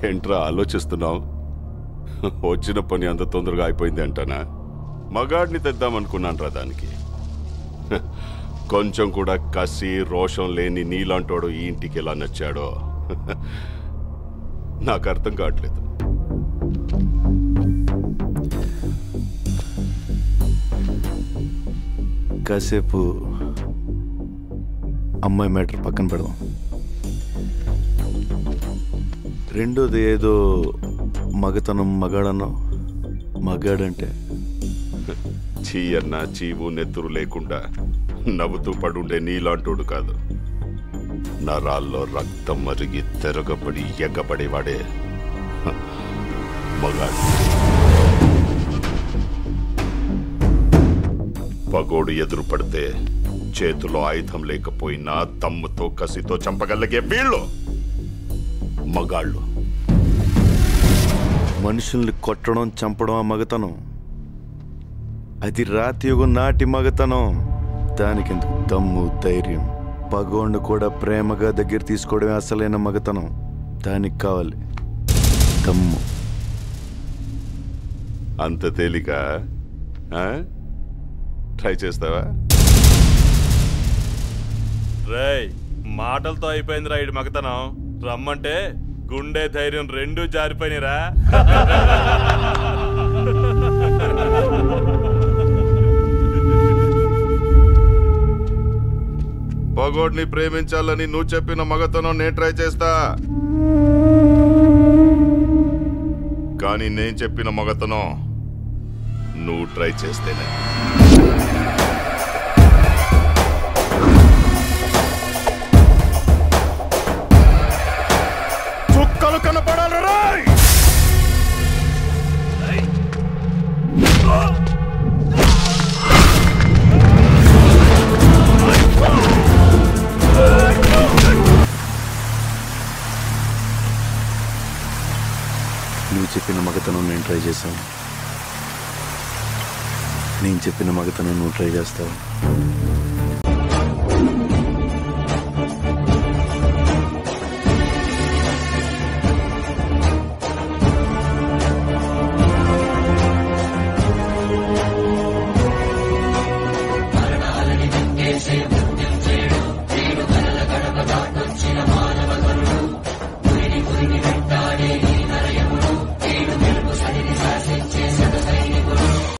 ఏంట్రా ఆలోచిస్తున్నావు? వచ్చిన పని అంత తొందరగా అయిపోయింది అంటానా? మగాడిని తెద్దామనుకున్నాను రా దానికి. కొంచెం కూడా కసి రోషం లేని నీలాంటోడు ఈ ఇంటికి ఎలా నచ్చాడో నాకు అర్థం కావట్లేదు. కాసేపు అమ్మాయి మ్యాటర్ పక్కన పెడదాం. రెండోది ఏదో మగతనం మగాడన్నా. మగాడంటే చీ అన్నా చీవు నెత్తురు లేకుండా నవ్వుతూ పడుండే నీలాంటోడు కాదు. నరాల్లో రక్తం మరిగి తెరగబడి ఎగ్గబడేవాడే మగాడు. పగోడు ఎదురు పడితే చేతిలో ఆయుధం లేకపోయినా దమ్ముతో కసితో చంపగలిగే వీళ్ళు మగాళ్ళు. మనుషుల్ని కొట్టడం చంపడం ఆ మగతనం. అది రాతి యుగం నాటి మగతనం. దానికెందుకు దమ్ము ధైర్యం? పగోండు కూడా ప్రేమగా దగ్గర తీసుకోవడమే అసలైన మగతనం. దానికి కావాలి దమ్ము. అంత తేలిక? ట్రై చేస్తావా? రేయ్, మాటలతో అయిపోయింది రా ఇటు మగతనం. రమ్మంటే గుండె ధైర్యం రెండూ జారిపోయినరా. పగోడిని ప్రేమించాలని నువ్వు చెప్పిన మగతనం నేను ట్రై చేస్తా. కానీ నేను చెప్పిన మగతనం నువ్వు ట్రై చేస్తేనే. చుక్కలు కనపడాలి రాయ్. నువ్వు చెప్పిన మగతనం నేను ట్రై చేశాను. నేను చెప్పిన మగతనం నువ్వు ట్రై చేస్తావు.